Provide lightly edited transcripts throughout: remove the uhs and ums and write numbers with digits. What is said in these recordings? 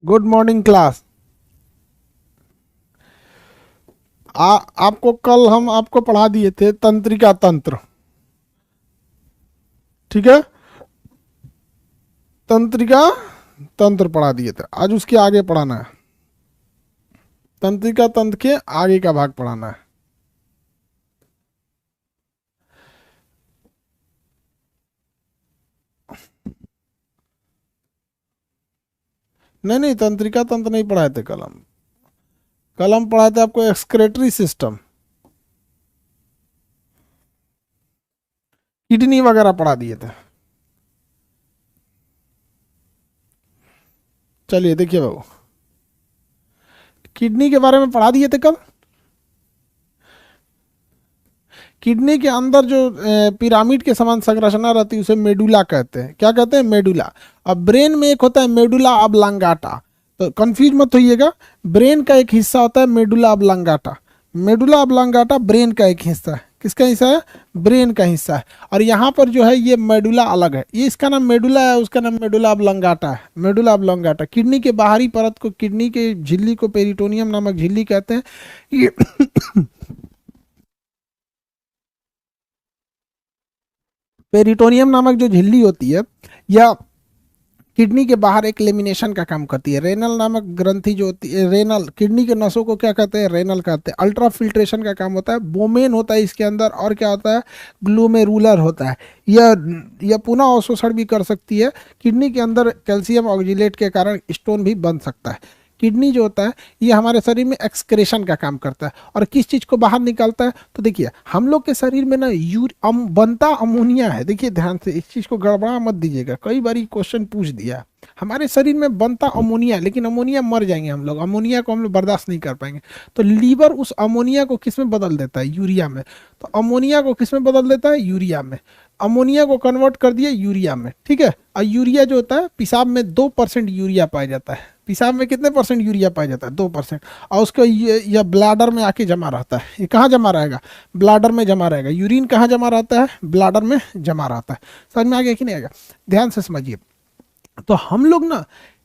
Good morning class. आपको कल हम आपको पढ़ा दिए थे तंत्रिका तंत्र। ठीक है, तंत्रिका तंत्र पढ़ा दिए थे। आज उसके आगे पढ़ाना है, तंत्रिका तंत्र के आगे का भाग पढ़ाना है। नहीं नहीं, तंत्रिका तंत्र नहीं पढ़ाए थे कल हम पढ़ाए थे आपको एक्सक्रेटरी सिस्टम, किडनी वगैरह पढ़ा दिए थे। चलिए देखिए बाबू, किडनी के बारे में पढ़ा दिए थे कल। किडनी के अंदर जो पिरामिड के समान संरचना रहती है उसे मेडुला कहते हैं। क्या कहते हैं? मेडुला। अब ब्रेन में एक होता है मेडुला ऑब्लांगाटा, तो कंफ्यूज मत होइएगा। ब्रेन का एक हिस्सा होता है medulla oblongata. Medulla oblongata brain का एक हिस्सा है। किसका हिस्सा है? ब्रेन का हिस्सा है। और यहाँ पर जो है ये मेडुला अलग है, ये इसका नाम मेडुला है, उसका नाम मेडुला ऑब्लांगाटा है। मेडुला ऑब्लांगाटा किडनी के बाहरी परत को, किडनी के झिल्ली को पेरिटोनियम नामक झिल्ली कहते हैं। ये पेरिटोनियम नामक जो झिल्ली होती है यह किडनी के बाहर एक लेमिनेशन का काम करती है। रेनल नामक ग्रंथि जो होती है, रेनल किडनी के नसों को क्या कहते हैं? रेनल कहते हैं। अल्ट्रा फिल्ट्रेशन का काम होता है। बोमेन होता है इसके अंदर, और क्या होता है? ग्लोमेरुलर होता है। यह पुनः अवशोषण भी कर सकती है। किडनी के अंदर कैल्शियम ऑक्जिलेट के कारण स्टोन भी बन सकता है। किडनी जो होता है ये हमारे शरीर में एक्सक्रेशन का काम करता है। और किस चीज़ को बाहर निकालता है? तो देखिए हम लोग के शरीर में ना बनता अमोनिया है। देखिए ध्यान से, इस चीज़ को गड़बड़ा मत दीजिएगा, कई बार क्वेश्चन पूछ दिया। हमारे शरीर में बनता अमोनिया, लेकिन अमोनिया मर जाएंगे हम लोग, अमोनिया को हम लोग बर्दाश्त नहीं कर पाएंगे। तो लीवर उस अमोनिया को किस में बदल देता है? यूरिया में। तो अमोनिया को किस में बदल देता है? यूरिया में। अमोनिया को कन्वर्ट कर दिया यूरिया में। ठीक है, और यूरिया जो होता है, पेशाब में 2% यूरिया पाया जाता है। पेशाब में कितने परसेंट यूरिया पाया जाता है? 2%। और उसको यह ब्लैडर में आके जमा रहता है। ये कहाँ जमा रहेगा? ब्लैडर में जमा रहेगा। यूरिन कहाँ जमा रहता है? ब्लैडर में जमा रहता है। समझ में आ गया कि नहीं आएगा? ध्यान से समझिए। तो हम लोग ना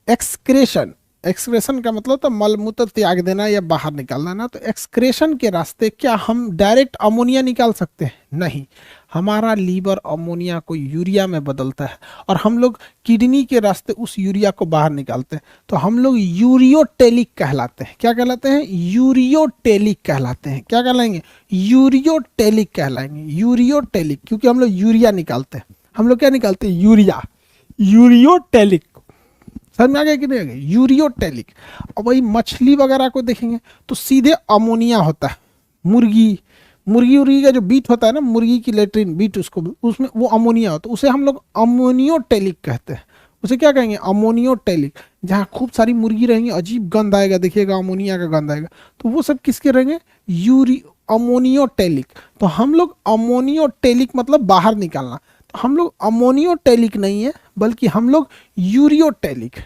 एक्सक्रेशन, एक्सक्रेशन का मतलब तो मलमूत्र त्याग देना या बाहर निकालना ना। तो एक्सक्रेशन के रास्ते क्या हम डायरेक्ट अमोनिया निकाल सकते हैं? नहीं, हमारा लीवर अमोनिया को यूरिया में बदलता है और हम लोग किडनी के रास्ते उस यूरिया को बाहर निकालते हैं। तो हम लोग यूरियोटेलिक कहलाते हैं। क्या कहलाते हैं? यूरियोटेलिक कहलाते हैं। क्या कहलाएंगे? यूरियोटेलिक कहलाएंगे। यूरियोटेलिक, क्योंकि हम लोग यूरिया निकालते हैं। हम लोग क्या निकालते हैं? यूरिया। यूरियोटेलिक। समझ में आ गया कि नहीं आ गया? यूरियोटेलिक। और वही मछली वगैरह को देखेंगे तो सीधे अमोनिया होता है। मुर्गी, मुर्गी उर्गी का जो बीट होता है ना, मुर्गी की लेट्रिन बीट, उसको उसमें वो अमोनिया होता है, उसे हम लोग अमोनियोटेलिक कहते हैं। उसे क्या कहेंगे? अमोनियोटेलिक। जहाँ खूब सारी मुर्गी रहेंगी, अजीब गंध आएगा, देखिएगा अमोनिया का गंध आएगा, तो वो सब किसके रहेंगे? यूरी अमोनियोटेलिक। तो हम लोग अमोनियोटेलिक मतलब बाहर निकालना। तो हम लोग अमोनियोटेलिक नहीं है, बल्कि हम लोग यूरियोटेलिक।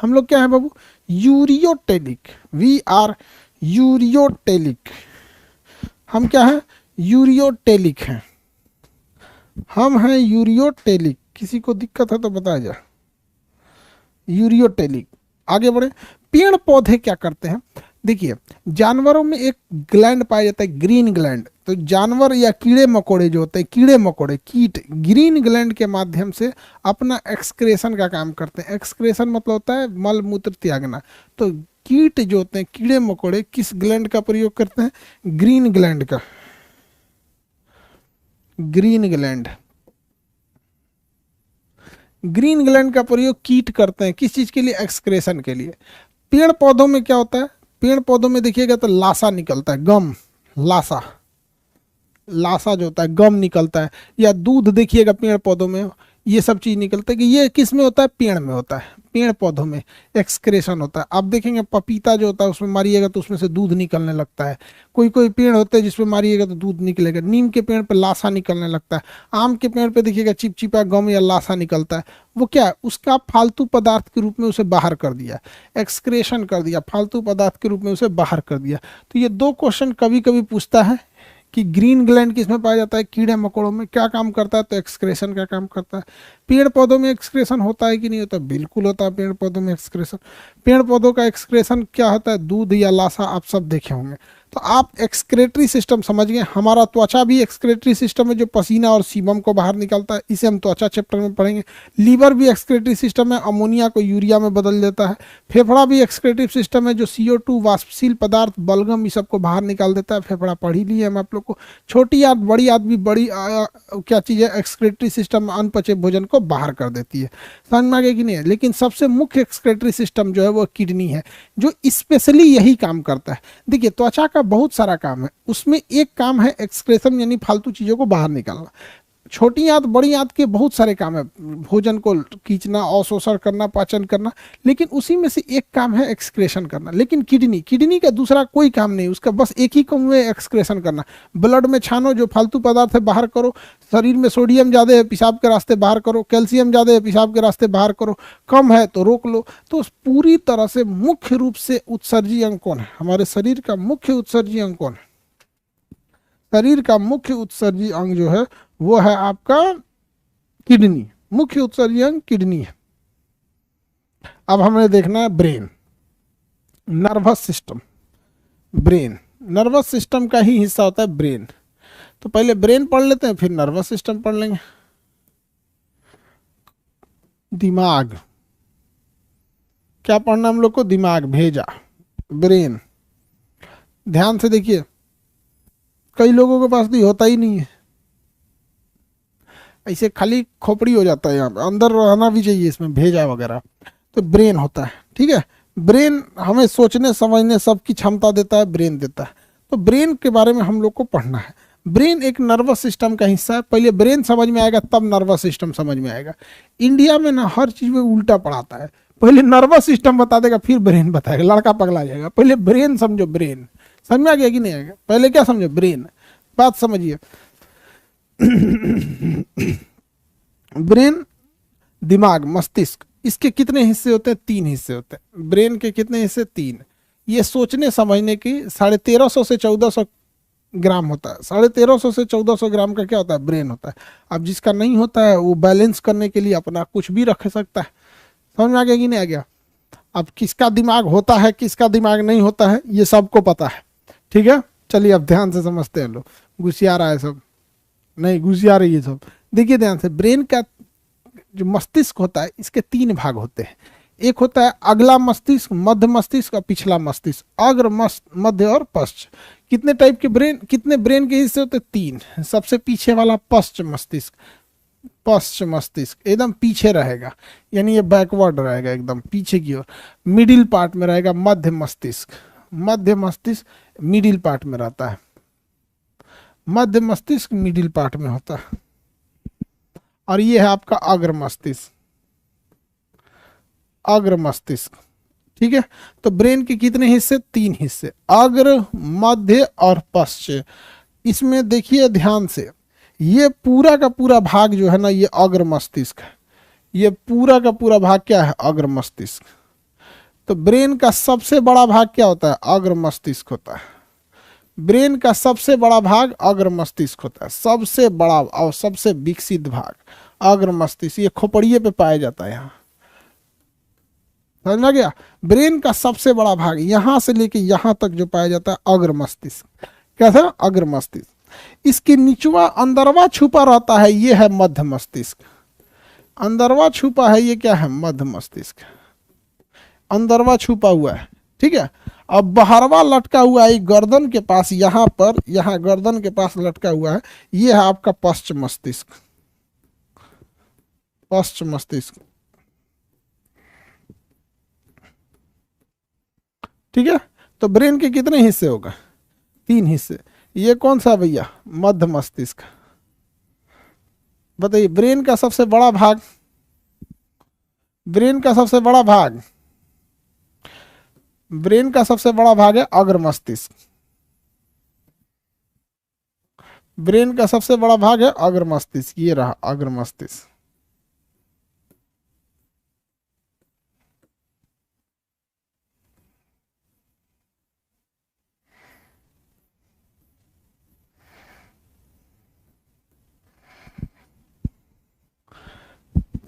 हम लोग क्या है बाबू? यूरियोटेलिक। We are ureotelic. हम क्या है? यूरियोटेलिक हैं। हम हैं यूरियोटेलिक। किसी को दिक्कत है तो बताया जाए। यूरियोटेलिक। आगे बढ़े। पेड़ पौधे क्या करते हैं? देखिए, जानवरों में एक ग्लैंड पाया जाता है, ग्रीन ग्लैंड। तो जानवर या कीड़े मकोड़े जो होते हैं, कीड़े मकोड़े, कीट, ग्रीन ग्लैंड के माध्यम से अपना एक्सक्रेशन का काम करते हैं। एक्सक्रेशन मतलब होता है मल मूत्र त्यागना। तो कीट जो होते हैं, कीड़े मकोड़े, किस ग्लैंड का प्रयोग करते हैं? ग्रीन ग्लैंड का। ग्रीन ग्लैंड, ग्रीन ग्लैंड का प्रयोग कीट करते हैं। किस चीज के लिए? एक्सक्रेशन के लिए। पेड़ पौधों में क्या होता है? पेड़ पौधों में देखिएगा तो लासा निकलता है, गम। लासा, लासा जो होता है, गम निकलता है। या दूध देखिएगा पेड़ पौधों में, ये सब चीज निकलता है। कि ये किस में होता है? पेड़ में होता है। पेड़ पौधों में एक्सक्रेशन होता है। आप देखेंगे पपीता जो होता है उसमें मारिएगा तो उसमें से दूध निकलने लगता है। कोई कोई पेड़ होते हैं जिसमें मारिएगा तो दूध निकलेगा। नीम के पेड़ पर लाशा निकलने लगता है। आम के पेड़ पे देखिएगा चिपचिपा गम या लाशा निकलता है। वो क्या है? उसका फालतू पदार्थ के रूप में उसे बाहर कर दिया, एक्सक्रेशन कर दिया, फालतू पदार्थ के रूप में उसे बाहर कर दिया। तो ये दो क्वेश्चन कभी कभी पूछता है कि ग्रीन ग्लैंड किस में पाया जाता है, कीड़े मकोड़ों में। क्या काम करता है, तो एक्सक्रेशन का काम करता है। पेड़ पौधों में एक्सक्रेशन होता है कि नहीं होता, बिल्कुल होता है पेड़ पौधों में एक्सक्रेशन। पेड़ पौधों का एक्सक्रेशन क्या होता है, दूध या लासा, आप सब देखे होंगे। तो आप एक्सक्रेटरी सिस्टम समझ गए। हमारा त्वचा भी एक्सक्रेटरी सिस्टम है, जो पसीना और सीबम को बाहर निकालता है, इसे हम त्वचा चैप्टर में पढ़ेंगे। लीवर भी एक्सक्रेटरी सिस्टम है, अमोनिया को यूरिया में बदल देता है। फेफड़ा भी एक्सक्रेटिव सिस्टम है, जो CO2 वाष्पशील पदार्थ, बलगम, ये सबको बाहर निकाल देता है। फेफड़ा पढ़ ही लिए हम आप लोग को। छोटी आंत, बड़ी आंत भी बड़ी क्या चीज़ है, एक्सक्रेटरी सिस्टम अनपचे भोजन को बाहर कर देती है। समझ में आ गया कि नहीं है। लेकिन सबसे मुख्य एक्सक्रेटरी सिस्टम जो है वो किडनी है, जो स्पेशली यही काम करता है। देखिए त्वचा का बहुत सारा काम है, उसमें एक काम है एक्सक्रेशन, यानी फालतू चीज़ों को बाहर निकालना। छोटी आंत बड़ी आंत के बहुत सारे काम है, भोजन को खींचना, अवशोषण करना, पाचन करना, लेकिन उसी में से एक काम है एक्सक्रेशन करना। लेकिन किडनी, किडनी का दूसरा कोई काम नहीं, उसका बस एक ही काम है एक्सक्रेशन करना। ब्लड में छानो, जो फालतू पदार्थ है बाहर करो। शरीर में सोडियम ज़्यादा है, पेशाब के रास्ते बाहर करो। कैल्शियम ज़्यादा है, पेशाब के रास्ते बाहर करो। कम है तो रोक लो। तो पूरी तरह से मुख्य रूप से उत्सर्जी अंग कौन है, हमारे शरीर का मुख्य उत्सर्जी अंग कौन है, शरीर का मुख्य उत्सर्जी अंग जो है वो है आपका किडनी। मुख्य उत्सर्जी अंग किडनी है। अब हमें देखना है brain, nervous system. Brain nervous system का ही हिस्सा होता है ब्रेन। तो पहले ब्रेन पढ़ लेते हैं, फिर नर्वस सिस्टम पढ़ लेंगे। दिमाग, क्या पढ़ना हम लोग को, दिमाग, भेजा, ब्रेन। ध्यान से देखिए, कई लोगों के पास तो होता ही नहीं है, ऐसे खाली खोपड़ी हो जाता है, यहाँ पे अंदर रहना भी चाहिए इसमें भेजा वगैरह। तो ब्रेन होता है, ठीक है। ब्रेन हमें सोचने समझने सब की क्षमता देता है, ब्रेन देता है। तो ब्रेन के बारे में हम लोग को पढ़ना है। ब्रेन एक नर्वस सिस्टम का हिस्सा है। पहले ब्रेन समझ में आएगा तब नर्वस सिस्टम समझ में आएगा। इंडिया में ना हर चीज में उल्टा पढ़ाता है, पहले नर्वस सिस्टम बता देगा फिर ब्रेन बताएगा, लड़का पगला जाएगा। पहले ब्रेन समझो, ब्रेन समझ में आ गया कि नहीं आएगा, पहले क्या समझो, ब्रेन। बात समझिए। ब्रेन, दिमाग, मस्तिष्क, इसके कितने हिस्से होते हैं, 3 हिस्से होते हैं। ब्रेन के कितने हिस्से, 3। ये सोचने समझने की 1350 से 1400 ग्राम होता है। 1350 से 1400 ग्राम का क्या होता है, ब्रेन होता है। अब जिसका नहीं होता है वो बैलेंस करने के लिए अपना कुछ भी रख सकता है। समझ में आ गया कि नहीं आ गया। अब किसका दिमाग होता है, किसका दिमाग नहीं होता है, ये सबको पता है, ठीक है। चलिए अब ध्यान से समझते हैं लोग। घुसिया रहा है सब, नहीं घुसिया रही है सब। देखिए ध्यान से, ब्रेन का जो मस्तिष्क होता है इसके 3 भाग होते हैं। एक होता है अगला मस्तिष्क, मध्य मस्तिष्क और पिछला मस्तिष्क। अग्र, मध्य और पश्च। कितने टाइप के ब्रेन, कितने ब्रेन के हिस्से होते हैं, 3। सबसे पीछे वाला पश्च मस्तिष्क, पश्च मस्तिष्क एकदम पीछे रहेगा, यानी ये बैकवर्ड रहेगा, एकदम पीछे की ओर। मिडिल पार्ट में रहेगा मध्य मस्तिष्क। मध्य मस्तिष्क मिडिल पार्ट में रहता है, मध्य मस्तिष्क मिडिल पार्ट में होता है। और ये है आपका अग्र मस्तिष्क, अग्र मस्तिष्क, ठीक है। तो ब्रेन के कितने हिस्से, 3 हिस्से, अग्र, मध्य और पश्च। इसमें देखिए ध्यान से, ये पूरा का पूरा भाग जो है ना, ये अग्र मस्तिष्क है। ये पूरा का पूरा भाग क्या है, अग्र मस्तिष्क। तो ब्रेन का सबसे बड़ा भाग क्या होता है, अग्र मस्तिष्क होता है। ब्रेन का सबसे बड़ा भाग अग्र मस्तिष्क होता है, सबसे बड़ा और सबसे विकसित भाग अग्र मस्तिष्क। ये खोपड़िए पे पाया जाता है, यहाँ समझ में गया। ब्रेन का सबसे बड़ा भाग यहां से लेके यहां तक जो पाया जाता है अग्र मस्तिष्क। कैसा, अग्र मस्तिष्क। इसके निचवा अंदरवा छुपा रहता है, ये है मध्य मस्तिष्क। अंदरवा छुपा है, ये क्या है, मध्य मस्तिष्क। अंदरवा छुपा हुआ है, ठीक है। अब बाहरवा लटका हुआ है गर्दन के पास, यहाँ पर, यहाँ गर्दन के पास लटका हुआ है, ये है आपका पश्च मस्तिष्क। पश्च मस्तिष्क, ठीक है। तो ब्रेन के कितने हिस्से होगा, 3 हिस्से। ये कौन सा भैया, मध्य मस्तिष्क। बताइए ब्रेन का सबसे बड़ा भाग, ब्रेन का सबसे बड़ा भाग, ब्रेन का सबसे बड़ा भाग है अग्र मस्तिष्क। ब्रेन का सबसे बड़ा भाग है अग्र मस्तिष्क, ये रहा अग्र मस्तिष्क।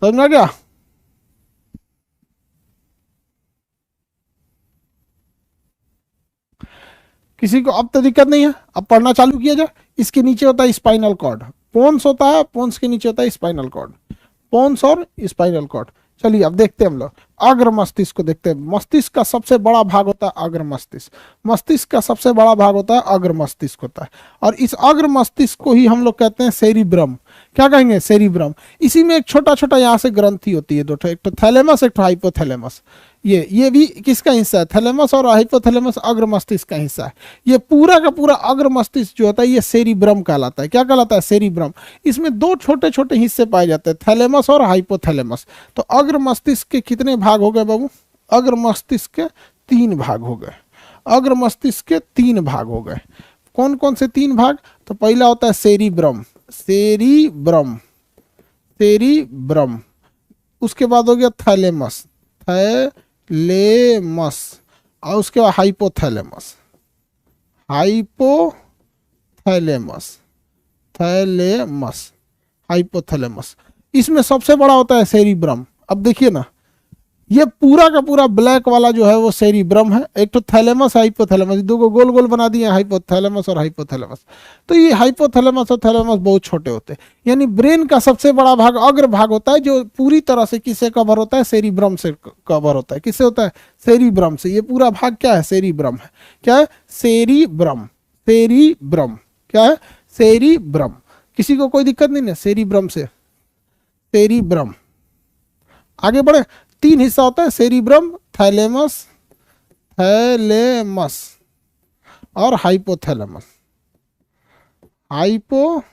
समझ में आ गया? किसी को अब तो दिक्कत नहीं है, अब पढ़ना चालू किया जाए। इसके नीचे होता है स्पाइनल कॉर्ड, पोन्स होता है, पोन्स के नीचे होता है स्पाइनल कॉर्ड, पोन्स और स्पाइनल कॉर्ड। चलिए अब देखते हैं हम लोग अग्र मस्तिष्क को देखते हैं। मस्तिष्क का सबसे बड़ा भाग होता है अग्र मस्तिष्क। मस्तिष्क का सबसे बड़ा भाग होता है अग्र मस्तिष्क होता है, और इस अग्र मस्तिष्क को ही हम लोग कहते हैं सेरिब्रम। क्या कहेंगे? सेरिब्रम। इसी में एक छोटा छोटा यहाँ से ग्रंथि होती है, दो, एक तो थैलेमस, एक तो हाइपोथैलेमस। ये भी किसका हिस्सा है? थैलेमस और हाइपोथैलेमस अग्र मस्तिष्क का हिस्सा है। ये पूरा का पूरा अग्र मस्तिष्क जो होता है ये सेरिब्रम कहलाता है। क्या कहलाता है? सेरिब्रम। इसमें दो छोटे छोटे हिस्से पाए जाते हैं, थैलेमस और हाइपोथैलेमस। तो अग्र मस्तिष्क के कितने भाग हो गए बाबू? अग्र मस्तिष्क के 3 भाग हो गए। अग्र मस्तिष्क के 3 भाग हो गए। कौन कौन से 3 भाग? तो पहला होता है सेरिब्रम, सेरिब्रम, सेरिब्रम। उसके बाद हो गया थैलेमस, थैलेमस, और उसके बाद हाइपोथैलेमस, हाइपोथैलेमस, थैलेमस, हाइपोथैलेमस। इसमें सबसे बड़ा होता है सेरिब्रम। अब देखिए ना, ये पूरा का पूरा ब्लैक वाला जो है वो सेरिब्रम है। एक तो थैलेमस, हाइपोथैलेमस, दो को गोल गोल बना दिए हाइपोथैलेमस और हाइपोथैलेमस। तो ये हाइपोथैलेमस और थैलेमस बहुत छोटे होते हैं। यानी ब्रेन का सबसे बड़ा भाग अग्र भाग होता है, जो पूरी तरह से किससे कवर होता है? सेरिब्रम से कवर होता है। किससे होता है? सेरिब्रम से। ये पूरा भाग क्या है? सेरिब्रम है। क्या है? Cerebrum, cerebrum. क्या है? सेरिब्रम। किसी को कोई दिक्कत नहीं है सेरिब्रम से? सेरिब्रम। आगे बढ़े। 3 हिस्सा होता है, सेरिब्रम, थैलेमस, थैलेमस और हाइपोथैलेमस, हाइपोथैलेमस,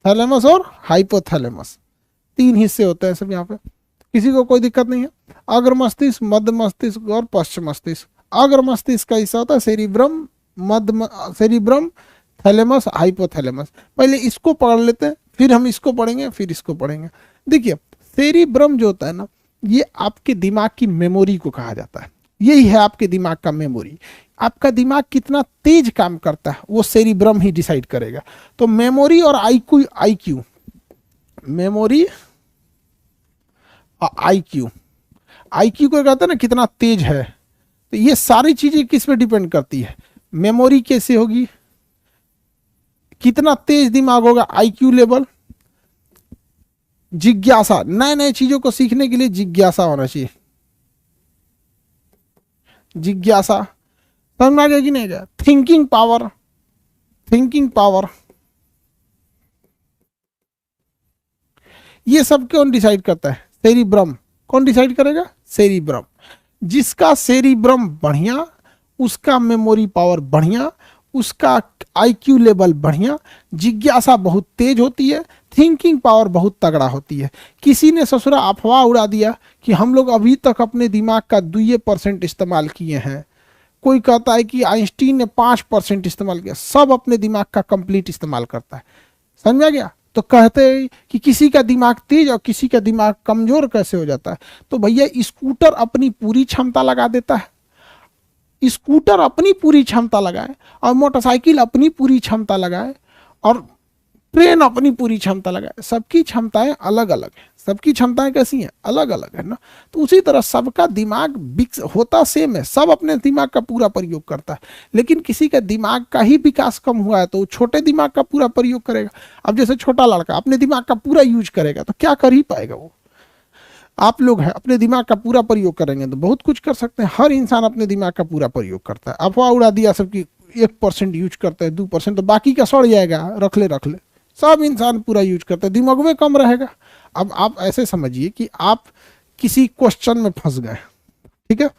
थैलेमस और हाइपोथैलेमस। 3 हिस्से होते हैं सब यहाँ पे। किसी को कोई दिक्कत नहीं है? अग्र मस्तिष्क, मध्य मस्तिष्क और पश्चिम मस्तिष्क। अग्र मस्तिष्क का हिस्सा होता है सेरिब्रम, मध्य सेरिब्रम, थैलेमस, हाइपोथैलेमस। पहले इसको पढ़ लेते हैं, फिर हम इसको पढ़ेंगे, फिर इसको पढ़ेंगे। देखिए सेरिब्रम जो होता है ना, ये आपके दिमाग की मेमोरी को कहा जाता है। यही है आपके दिमाग का मेमोरी। आपका दिमाग कितना तेज काम करता है वो सेरिब्रम ही डिसाइड करेगा। तो मेमोरी और आईक्यू, आईक्यू, मेमोरी और आईक्यू, आईक्यू को कहते हैं ना कितना तेज है। तो ये सारी चीजें किस पे डिपेंड करती है? मेमोरी कैसे होगी, कितना तेज दिमाग होगा, आईक्यू लेवल, जिज्ञासा, नए नए चीजों को सीखने के लिए जिज्ञासा होना चाहिए। जिज्ञासा समझ में आ गया कि नहीं गया? थिंकिंग पावर, थिंकिंग पावर, ये सब कौन डिसाइड करता है? सेरिब्रम। कौन डिसाइड करेगा? सेरिब्रम। जिसका सेरिब्रम बढ़िया, उसका मेमोरी पावर बढ़िया, उसका आईक्यू लेवल बढ़िया, जिज्ञासा बहुत तेज होती है, थिंकिंग पावर बहुत तगड़ा होती है। किसी ने ससुरा अफवाह उड़ा दिया कि हम लोग अभी तक अपने दिमाग का 2% इस्तेमाल किए हैं। कोई कहता है कि आइंस्टीन ने 5% इस्तेमाल किया। सब अपने दिमाग का कंप्लीट इस्तेमाल करता है। समझ आ गया? तो कहते हैं कि किसी का दिमाग तेज और किसी का दिमाग कमजोर कैसे हो जाता है? तो भैया स्कूटर अपनी पूरी क्षमता लगा देता है, स्कूटर अपनी पूरी क्षमता लगाए, और मोटरसाइकिल अपनी पूरी क्षमता लगाए, और ट्रेन अपनी पूरी क्षमता लगाए। सबकी क्षमताएं अलग अलग है। सबकी क्षमताएं कैसी हैं? अलग अलग है ना। तो उसी तरह सबका दिमाग होता सेम है, सब अपने दिमाग का पूरा प्रयोग करता है। लेकिन किसी का दिमाग का ही विकास कम हुआ है तो वो छोटे दिमाग का पूरा प्रयोग करेगा। अब जैसे छोटा लड़का अपने दिमाग का पूरा यूज करेगा तो क्या कर ही पाएगा वो? आप लोग हैं अपने दिमाग का पूरा प्रयोग करेंगे तो बहुत कुछ कर सकते हैं। हर इंसान अपने दिमाग का पूरा प्रयोग करता है। अफवाह उड़ा दिया सबकी 1% यूज करते हैं, 2%, तो बाकी का सड़ जाएगा, रख ले। सब इंसान पूरा यूज करते हैं, दिमाग में कम रहेगा। अब आप ऐसे समझिए कि आप किसी क्वेश्चन में फंस गए, ठीक है,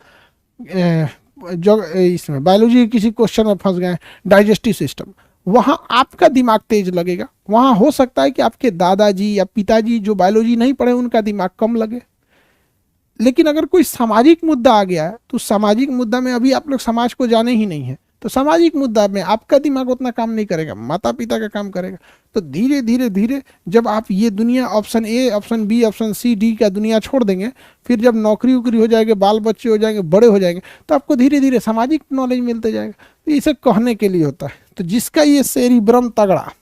जो इसमें बायोलॉजी किसी क्वेश्चन में फंस गए, डाइजेस्टिव सिस्टम, वहां आपका दिमाग तेज लगेगा। वहां हो सकता है कि आपके दादाजी या पिताजी जो बायोलॉजी नहीं पढ़े उनका दिमाग कम लगे। लेकिन अगर कोई सामाजिक मुद्दा आ गया है तो सामाजिक मुद्दा में अभी आप लोग समाज को जाने ही नहीं है, तो सामाजिक मुद्दा में आपका दिमाग उतना काम नहीं करेगा, माता पिता का काम करेगा। तो धीरे धीरे धीरे जब आप ये दुनिया option A, option B, option C, D का दुनिया छोड़ देंगे, फिर जब नौकरी वोकरी हो जाएगी, बाल बच्चे हो जाएंगे, बड़े हो जाएंगे, तो आपको धीरे धीरे सामाजिक नॉलेज मिलते जाएगा। तो इसे कहने के लिए होता है। तो जिसका ये सेरिब्रम तगड़ा,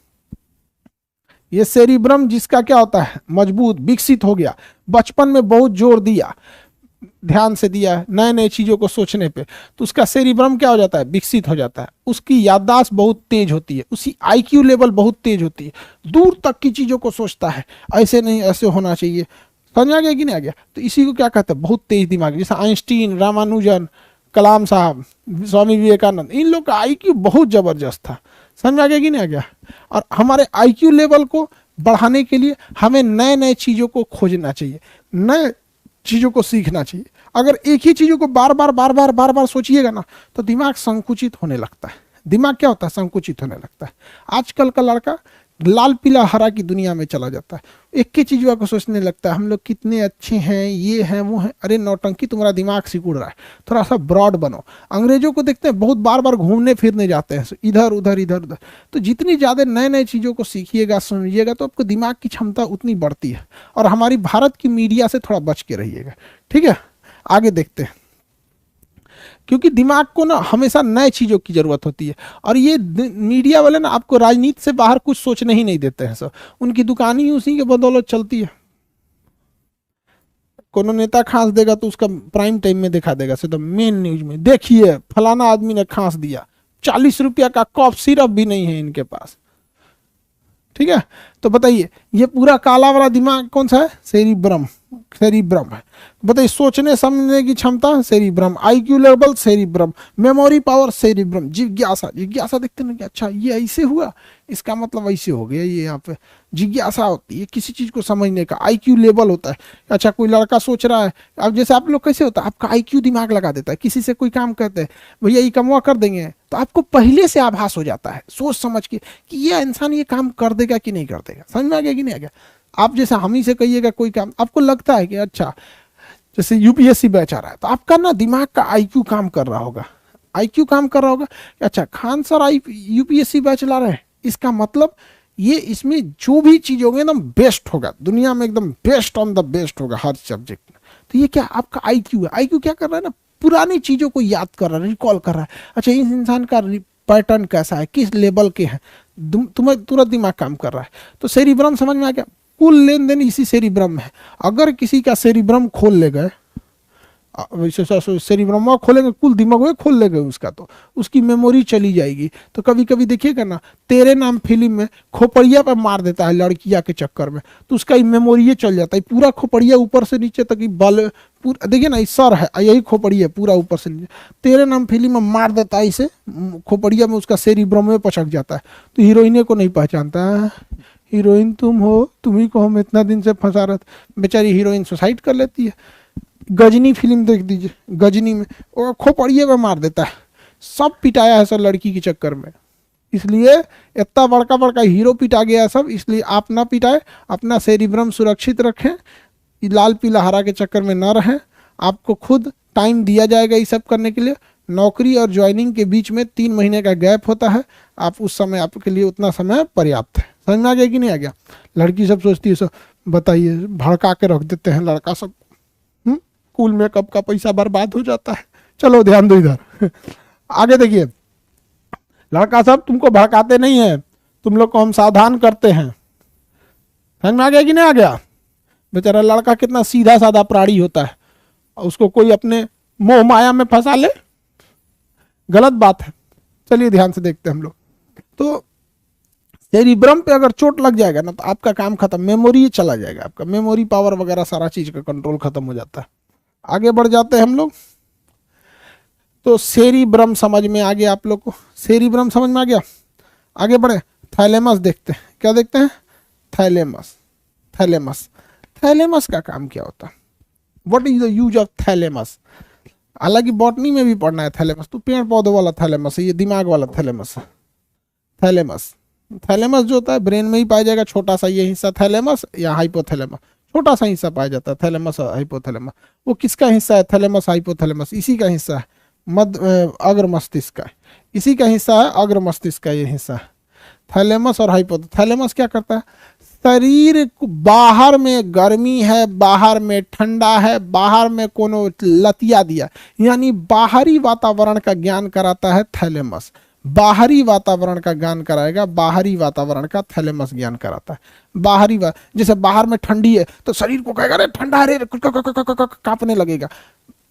ये सेरिब्रम जिसका क्या होता है, मजबूत विकसित हो गया, बचपन में बहुत जोर दिया, ध्यान से दिया नए नए चीजों को सोचने पे, तो उसका सेरिब्रम क्या हो जाता है, विकसित हो जाता है, उसकी याददाश्त बहुत तेज होती है, उसकी आईक्यू लेवल बहुत तेज होती है, दूर तक की चीजों को सोचता है, ऐसे नहीं ऐसे होना चाहिए। समझ आ गया कि नहीं आ गया? तो इसी को क्या कहते हैं, बहुत तेज दिमाग। जैसे आइंस्टीन, रामानुजन, कलाम साहब, स्वामी विवेकानंद, इन लोग का आईक्यू बहुत जबरदस्त था। समझ में आ गया कि नहीं आ गया? और हमारे आईक्यू लेवल को बढ़ाने के लिए हमें नए नए चीजों को खोजना चाहिए, नए चीजों को सीखना चाहिए। अगर एक ही चीजों को बार बार बार बार बार बार सोचिएगा ना, तो दिमाग संकुचित होने लगता है। दिमाग क्या होता है, संकुचित होने लगता है। आजकल का लड़का लाल पीला हरा की दुनिया में चला जाता है, एक ही चीजों को सोचने लगता है, हम लोग कितने अच्छे हैं, ये हैं वो हैं। अरे नौटंकी, तुम्हारा दिमाग सिकुड़ रहा है, थोड़ा सा ब्रॉड बनो। अंग्रेजों को देखते हैं बहुत बार बार घूमने फिरने जाते हैं, इधर उधर इधर उधर। तो जितनी ज्यादा नए नए चीजों को सीखिएगा समझिएगा, तो आपको दिमाग की क्षमता उतनी बढ़ती है। और हमारी भारत की मीडिया से थोड़ा बच के रहिएगा, ठीक है? आगे देखते हैं, क्योंकि दिमाग को ना हमेशा नए चीजों की जरूरत होती है। और ये मीडिया वाले ना आपको राजनीति से बाहर कुछ सोचने ही नहीं देते हैं सर, उनकी दुकान ही उसी के बदौलत चलती है। कोनो नेता खांस देगा तो उसका प्राइम टाइम में दिखा देगा, एकदम मेन न्यूज में, देखिए फलाना आदमी ने खांस दिया, 40 रुपया का कॉफ सिरप भी नहीं है इनके पास, ठीक है? तो बताइए, ये पूरा काला वाला दिमाग कौन सा है, सेरिब्रम, सेरिब्रम है। बताइए, सोचने समझने की क्षमता cerebrum, IQ level cerebrum, memory power cerebrum, जिज्ञासा, जिज्ञासा देखते ना कि अच्छा ये ऐसे हुआ, इसका मतलब ऐसे हो गया, ये यहाँ पे जिज्ञासा होती है किसी चीज को समझने का। आईक्यू लेवल होता है, अच्छा कोई लड़का सोच रहा है, अब जैसे आप लोग कैसे होता है, आपका आईक्यू दिमाग लगा देता है, किसी से कोई काम करते हैं, भैया ये कमवा कर देंगे, तो आपको पहले से आभास हो जाता है सोच समझ के कि ये इंसान ये काम कर देगा कि नहीं कर देगा। समझ में आ गया कि नहीं आ गया? आप जैसे हम ही से कहिएगा कोई काम, आपको लगता है कि अच्छा जैसे यूपीएससी बैच आ रहा है, तो आपका ना दिमाग का आईक्यू काम कर रहा होगा, आईक्यू काम कर रहा होगा कि अच्छा खान सर आई यूपीएससी बैच ला रहे हैं, इसका मतलब ये इसमें जो भी चीज होगी एकदम बेस्ट होगा, दुनिया में एकदम बेस्ट ऑन द बेस्ट होगा हर सब्जेक्ट में। तो ये क्या आपका आईक्यू है। आईक्यू क्या कर रहा है ना, पुरानी चीजों को याद कर रहा है, रिकॉल कर रहा है। अच्छा इस इंसान का पैटर्न कैसा है, किस लेवल के हैं, तुम्हें तुरंत दिमाग काम कर रहा है। तो सेरिब्रम समझ में आ गया, कुल लेन देन इसी सेरिब्रम में है। अगर किसी का सेरिब्रम खोल ले गए, सेरिब्रम खोलेंगे, कुल दिमाग में खोल ले गए उसका, तो उसकी मेमोरी चली जाएगी। तो कभी कभी देखिएगा ना, तेरे नाम फिल्म में खोपड़िया पे मार देता है लड़किया के चक्कर में, तो उसका मेमोरी चल जाता है, पूरा खोपड़िया ऊपर से नीचे तक बल पूरा, देखिए ना सर है यही खोपड़िया पूरा ऊपर से नीचे, तेरे नाम फिल्म में मार देता है इसे, खोपड़िया में उसका सेरिब्रम में पचक जाता है। तो हीरोइने को नहीं पहचानता है, हीरोइन तुम हो, तुम्ही को हम इतना दिन से फंसा रहे थे। बेचारी हीरोइन सुसाइड कर लेती है। गजनी फिल्म देख दीजिए, गजनी में वो खोपड़िए में मार देता है, सब पिटाया है सर लड़की के चक्कर में। इसलिए इतना बड़का बड़का हीरो पिटा गया है सब, इसलिए आप ना पिटाए, अपना सेरिब्रम सुरक्षित रखें, लाल पीला हरा के चक्कर में ना रहें। आपको खुद टाइम दिया जाएगा ये सब करने के लिए। नौकरी और ज्वाइनिंग के बीच में 3 महीने का गैप होता है, आप उस समय आपके लिए उतना समय पर्याप्त है। समझ में आ गया कि नहीं आ गया? लड़की सब सोचती है सर, बताइए भड़का के रख देते हैं लड़का सब, कूल मेकअप का पैसा बर्बाद हो जाता है। चलो ध्यान दो इधर आगे देखिए, लड़का सब तुमको भड़काते नहीं है, तुम लोग को हम सावधान करते हैं। समझ में आ गया कि नहीं आ गया? बेचारा लड़का कितना सीधा साधा प्राणी होता है, उसको कोई अपने मोह माया में फंसा ले, गलत बात है। चलिए ध्यान से देखते हैं हम लोग। तो सेरिब्रम पे अगर चोट लग जाएगा ना, तो आपका काम खत्म, मेमोरी चला जाएगा, आपका मेमोरी पावर वगैरह सारा चीज का कंट्रोल खत्म हो जाता है। आगे बढ़ जाते हैं हम लोग। तो सेरिब्रम समझ में आ गया आप लोग को, सेरिब्रम समझ में आ गया। आगे बढ़े, थैलेमस देखते हैं। क्या देखते हैं? थैलेमस। थैलेमस, थैलेमस का काम क्या होता है? What is the use of thalamus? हालांकि बॉटनी में भी पढ़ना है थैलेमस, तो पेड़ पौधों वाला थैलेमस है, ये दिमाग वाला थैलेमस है। थैलेमस, थैलेमस जो होता है ब्रेन में ही पाया जाएगा, छोटा सा ये हिस्सा थैलेमस या हाइपोथैलेमस, छोटा सा हिस्सा पाया जाता है थैलेमस और हाइपोथैलेमस। वो किसका हिस्सा है? थैलेमस हाइपोथैलेमस, इसी का हिस्सा है, अग्र मस्तिष्क का, इसी का हिस्सा है अग्र मस्तिष्क का, ये हिस्सा है थैलेमस और हाइपोथैलेमस। थैलेमस क्या करता है? शरीर बाहर में गर्मी है, बाहर में ठंडा है, बाहर में कोनो लतिया दिया, यानी बाहरी वातावरण का ज्ञान कराता है थैलेमस। बाहरी वातावरण का ज्ञान कराएगा, बाहरी वातावरण का थैलेमस ज्ञान कराता है। जैसे बाहर में ठंडी है तो शरीर को कहेगा अरे ठंडा है रे, कांपने लगेगा।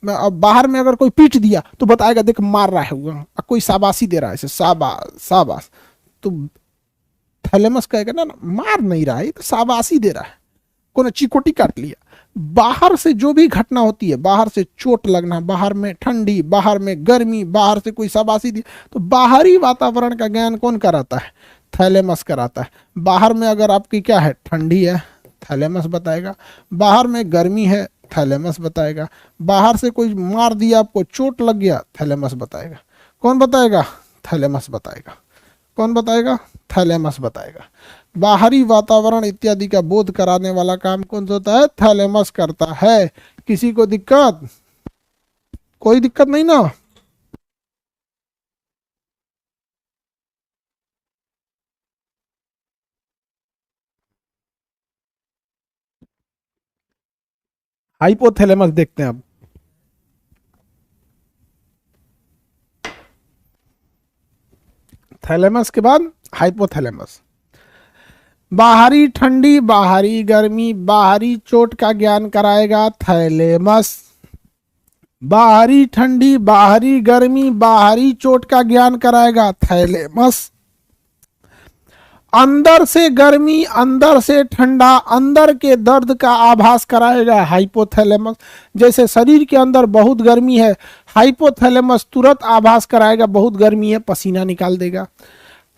अब बाहर में अगर कोई पीट दिया तो बताएगा देख मार रहा है वो, कोई शाबाशी दे रहा है, शाबाश शाबाश, तो थैलेमस कहेगा ना मार नहीं रहा है, तो शाबाशी दे रहा है, कोई चिकोटी काट लिया। बाहर से जो भी घटना होती है, बाहर से चोट लगना, बाहर में ठंडी, बाहर में गर्मी, बाहर से कोई शाबाशी दी, तो बाहरी वातावरण का ज्ञान कौन कराता है? थैलेमस कराता है। बाहर में अगर आपकी क्या है, ठंडी है, थैलेमस बताएगा। बाहर में गर्मी है, थैलेमस बताएगा। बाहर से कोई मार दिया, आपको चोट लग गया, थैलेमस बताएगा। कौन बताएगा? थैलेमस बताएगा। कौन बताएगा? थैलेमस बताएगा। बाहरी वातावरण इत्यादि का बोध कराने वाला काम कौन सा होता है? थैलेमस करता है। किसी को दिक्कत? कोई दिक्कत नहीं ना? हाइपोथैलेमस देखते हैं अब। थैलेमस के बाद हाइपोथैलेमस। बाहरी ठंडी, बाहरी गर्मी, बाहरी चोट का ज्ञान कराएगा थैलेमस। बाहरी ठंडी, बाहरी गर्मी, बाहरी चोट का ज्ञान कराएगा थैलेमस। अंदर से गर्मी, अंदर से ठंडा, अंदर के दर्द का आभास कराएगा हाइपोथैलेमस। जैसे शरीर के अंदर बहुत गर्मी है, हाइपोथैलेमस तुरंत आभास कराएगा बहुत गर्मी है, पसीना निकाल देगा।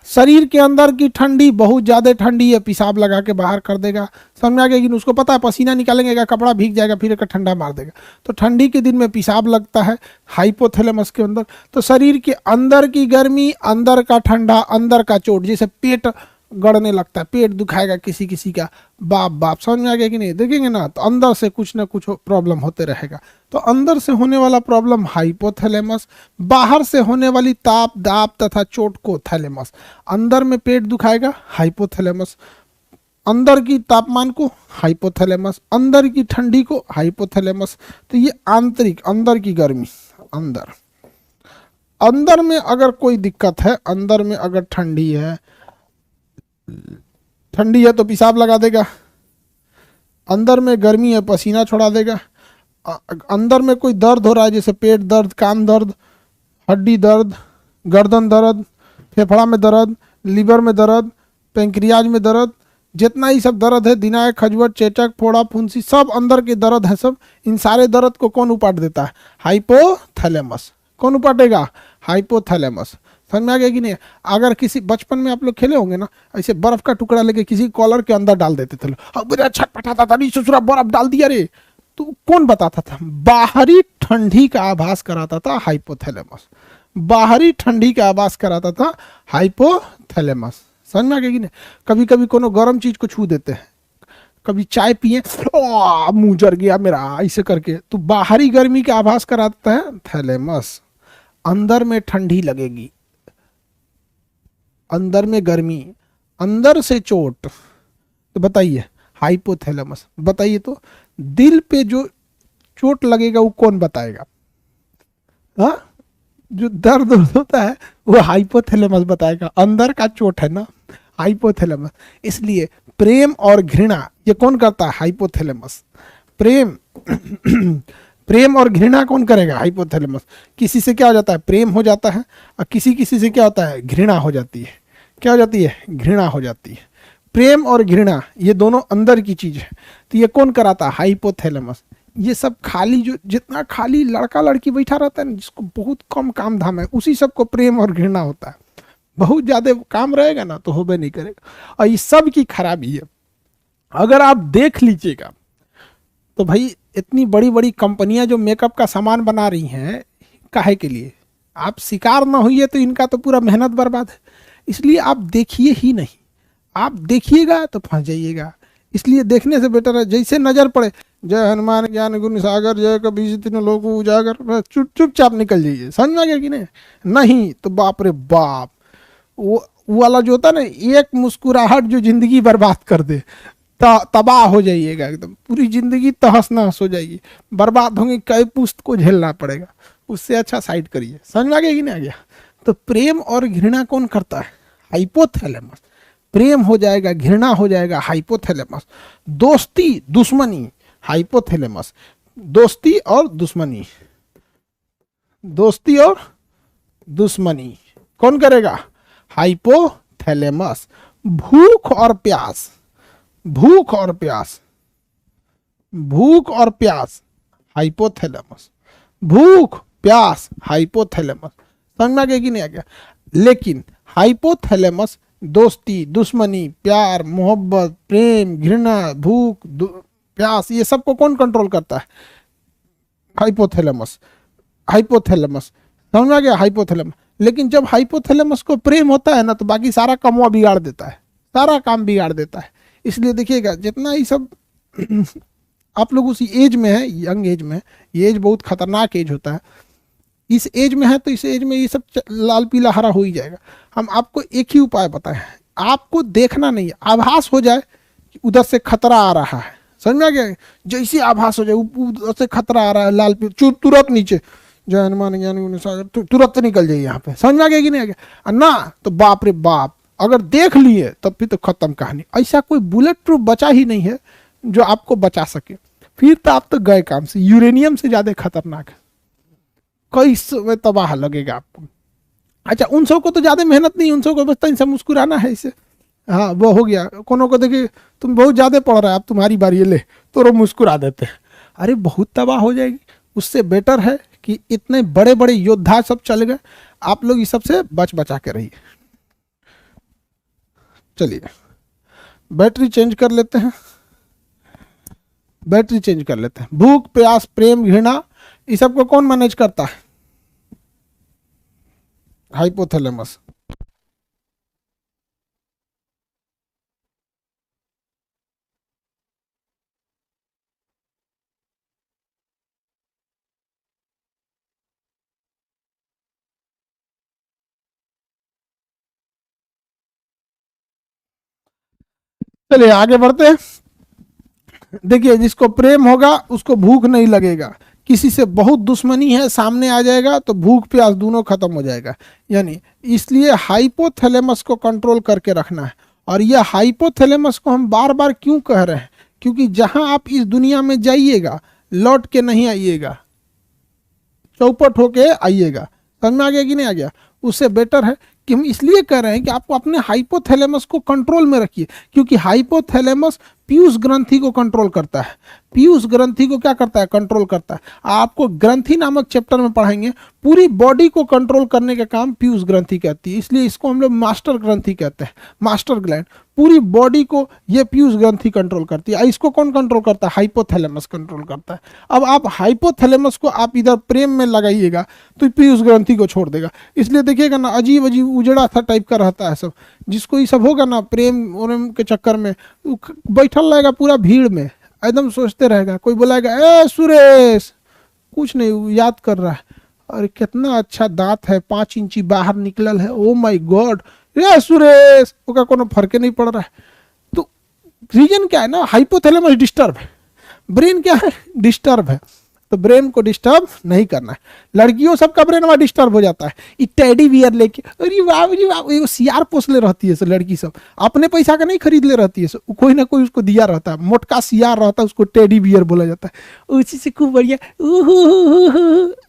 शरीर के अंदर की ठंडी, बहुत ज़्यादा ठंडी है, पेशाब लगा के बाहर कर देगा। समझ में आ गया कि उसको पता है पसीना निकालेंगे, कपड़ा भीग जाएगा, फिर एक ठंडा मार देगा। तो ठंडी के दिन में पेशाब लगता है हाइपोथैलेमस के अंदर। तो शरीर के अंदर की गर्मी, अंदर का ठंडा, अंदर का चोट, जैसे पेट गड़ने लगता है, पेट दुखाएगा किसी किसी का, बाप बाप, समझ में आ गया कि नहीं? देखेंगे ना तो अंदर से कुछ ना कुछ प्रॉब्लम होते रहेगा। तो अंदर से होने वाला प्रॉब्लम हाइपोथैलेमस, बाहर से होने वाली ताप, दाप तथा चोट को थैलेमस। अंदर में पेट दुखाएगा, हाइपोथैलेमस। अंदर की तापमान को हाइपोथैलेमस, अंदर की ठंडी को हाइपोथैलेमस। तो ये आंतरिक, अंदर की गर्मी, अंदर। अंदर में अगर कोई दिक्कत है, अंदर में अगर ठंडी है, ठंडी है तो पेशाब लगा देगा। अंदर में गर्मी है, पसीना छोड़ा देगा। अंदर में कोई दर्द हो रहा है, जैसे पेट दर्द, कान दर्द, हड्डी दर्द, गर्दन दर्द, फेफड़ा में दर्द, लीवर में दर्द, पेंक्रियाज में दर्द, जितना ही सब दर्द है, दिनाय, खजवट, चेचक, फोड़ा, फुंसी, सब अंदर के दर्द है सब। इन सारे दर्द को कौन उपाट देता है? हाइपोथैलेमस। कौन उपाटेगा? हाइपोथैलेमस। समझ में आ गया कि नहीं? अगर किसी बचपन में आप लोग खेले होंगे ना, ऐसे बर्फ का टुकड़ा लेके किसी कॉलर के अंदर डाल देते थे लोग, मेरा छटपटाता था, नहीं ससुरा बर्फ डाल दिया रे, तो कौन बताता था? बाहरी ठंडी का आभास कराता था हाइपोथैलेमस। बाहरी ठंडी का आभास कराता था हाइपोथैलेमस। समझ में आ गया कि नहीं? कभी कभी कोनो गर्म चीज को छू देते हैं, कभी चाय पिए, मुंह जर गया मेरा, ऐसे करके, तो बाहरी गर्मी का आभास कराता है थैलेमस। अंदर में ठंडी लगेगी, अंदर में गर्मी, अंदर से चोट, तो बताइए हाइपोथैलेमस। बताइए तो दिल पे जो चोट लगेगा वो कौन बताएगा? हाँ, जो दर्द होता है वो हाइपोथैलेमस बताएगा। अंदर का चोट है ना, हाइपोथैलेमस। इसलिए प्रेम और घृणा ये कौन करता है? हाइपोथैलेमस। प्रेम प्रेम और घृणा कौन करेगा? हाइपोथैलेमस। किसी से क्या हो जाता है? प्रेम हो जाता है, और किसी किसी से क्या होता है? घृणा हो जाती है। क्या हो जाती है? घृणा हो जाती है। प्रेम और घृणा ये दोनों अंदर की चीज है, तो ये कौन कराता है? हाइपोथैलेमस। ये सब खाली, जो जितना खाली लड़का लड़की बैठा रहता है ना, जिसको बहुत कम काम धाम है, उसी सबको प्रेम और घृणा होता है। बहुत ज्यादा काम रहेगा ना तो होबे नहीं करेगा, और ये सब की खराबी है। अगर आप देख लीजिएगा तो भाई इतनी बड़ी बड़ी कंपनियां जो मेकअप का सामान बना रही हैं, काहे के लिए? आप शिकार ना हुई तो इनका तो पूरा मेहनत बर्बाद है। इसलिए आप देखिए ही नहीं, आप देखिएगा तो फंस जाइएगा। इसलिए देखने से बेटर है जैसे नजर पड़े, जय हनुमान ज्ञान गुण सागर, जय कबीर तीनों लोग उजागर, चुपचाप निकल जाइए। समझ में आ गया कि नहीं? नहीं तो बाप रे बाप, वो वाला जो होता है ना, एक मुस्कुराहट जो जिंदगी बर्बाद कर दे, तबाह हो जाइएगा एकदम, पूरी जिंदगी तहस नहस हो जाएगी, बर्बाद होंगे, कई पुस्त को झेलना पड़ेगा। उससे अच्छा साइड करिए। समझ में आ गया कि नहीं आ गया? तो प्रेम और घृणा कौन करता है? हाइपोथैलेमस। प्रेम हो जाएगा, घृणा हो जाएगा, हाइपोथैलेमस। दोस्ती दुश्मनी, हाइपोथैलेमस। दोस्ती और दुश्मनी, दोस्ती और दुश्मनी कौन करेगा? हाइपोथैलेमस। भूख और प्यास, भूख और प्यास, भूख और प्यास, हाइपोथैलेमस। भूख प्यास, हाइपोथैलेमस। समझ में आ गया कि नहीं आ गया? लेकिन हाइपोथैलेमस दोस्ती, दुश्मनी, प्यार, मोहब्बत, प्रेम, घृणा, भूख, प्यास, ये सबको कौन कंट्रोल करता है? हाइपोथैलेमस। हाइपोथैलेमस, समझ में आ गया? हाइपोथैलेमस। लेकिन जब हाइपोथैलेमस को प्रेम होता है ना, तो बाकी सारा कामवा बिगाड़ देता है, सारा काम बिगाड़ देता है। इसलिए देखिएगा जितना ही सब आप लोग उसी एज में है, यंग एज में, ये एज बहुत खतरनाक एज होता है। इस एज में है तो इस एज में ये सब लाल पीला हरा हो ही जाएगा। हम आपको एक ही उपाय बताएं, आपको देखना नहीं है, आभास हो जाए कि उधर से खतरा आ रहा है, समझ में आ गया? जैसे आभास हो जाए उधर से खतरा आ रहा है, लाल पीला, तुरंत नीचे जय हनुमान ज्ञान सागर, तुरंत निकल जाइए यहाँ पे। समझ में आ गया कि नहीं आ गया? ना तो बाप रे बाप, अगर देख लिए तब फिर तो खत्म कहानी। ऐसा कोई बुलेट प्रूफ बचा ही नहीं है जो आपको बचा सके, फिर तो आप तो गए काम से। यूरेनियम से ज्यादा खतरनाक है, कई समय तबाह लगेगा आपको। अच्छा, उन सब को तो ज्यादा मेहनत नहीं, उन सब को बस तन से मुस्कुराना है इसे, हाँ वो हो गया। कोनो को देखिए तुम बहुत ज्यादा पढ़ रहा है, अब तुम्हारी बारी है, ले तो वो मुस्कुरा देते हैं। अरे बहुत तबाह हो जाएगी। उससे बेटर है कि इतने बड़े बड़े योद्धा सब चल गए, आप लोग इस सब से बच बचा के रहिए। चलिए बैटरी चेंज कर लेते हैं, बैटरी चेंज कर लेते हैं। भूख प्यास प्रेम घृणा, इस सब को कौन मैनेज करता है? हाइपोथैलेमस। चलिए आगे बढ़ते हैं। देखिए जिसको प्रेम होगा उसको भूख नहीं लगेगा, किसी से बहुत दुश्मनी है सामने आ जाएगा तो भूख प्यास दोनों खत्म हो जाएगा। यानी इसलिए हाइपोथैलेमस को कंट्रोल करके रखना है। और यह हाइपोथैलेमस को हम बार बार क्यों कह रहे हैं? क्योंकि जहां आप इस दुनिया में जाइएगा लौट के नहीं आइएगा, चौपट होके आइएगा। समझ में आ गया कि नहीं आ गया? उससे बेटर है कि हम इसलिए कह रहे हैं कि आपको अपने हाइपोथैलेमस को कंट्रोल में रखिए, क्योंकि हाइपोथैलेमस पीयूष ग्रंथि को कंट्रोल करता है। पीयूष ग्रंथि को क्या करता है? कंट्रोल करता है। आपको ग्रंथि नामक चैप्टर में पढ़ाएंगे, पूरी बॉडी को कंट्रोल करने का काम पीयूष ग्रंथि करती है, इसलिए इसको हम लोग मास्टर ग्रंथि कहते हैं, मास्टर ग्लैंड। पूरी बॉडी को ये पीयूष ग्रंथि कंट्रोल करती है। इसको कौन कंट्रोल करता है? हाइपोथैलेमस कंट्रोल करता है। अब आप हाइपोथैलेमस को आप इधर प्रेम में लगाइएगा तो पीयूष ग्रंथि को छोड़ देगा। इसलिए देखिएगा ना, अजीब अजीब उजड़ा सा टाइप का रहता है सब। जिसको ये सब होगा ना प्रेम के चक्कर में, बैठल रहेगा पूरा भीड़ में, एकदम सोचते रहेगा। कोई बोलाएगा ए सुरेश, कुछ नहीं याद कर रहा है, अरे कितना अच्छा दांत है, 5 इंची बाहर निकलल है, ओ माय गॉड, ए सुरेश, उसका कोनो फर्क नहीं पड़ रहा है। तो रीजन क्या है ना? हाइपोथैलेमस डिस्टर्ब है, ब्रेन क्या है? डिस्टर्ब है। तो ब्रेन को डिस्टर्ब नहीं करना है। लड़कियों सबका ब्रेन वहां डिस्टर्ब हो जाता है, ये टेडी बियर लेके, अरे वाह वो सियार पोस ले रहती है सब लड़की सब, अपने पैसा का नहीं खरीद ले रहती है सब, कोई ना कोई उसको दिया रहता है, मोटका सियार रहता है, उसको टेडी बियर बोला जाता है। उसी से खूब बढ़िया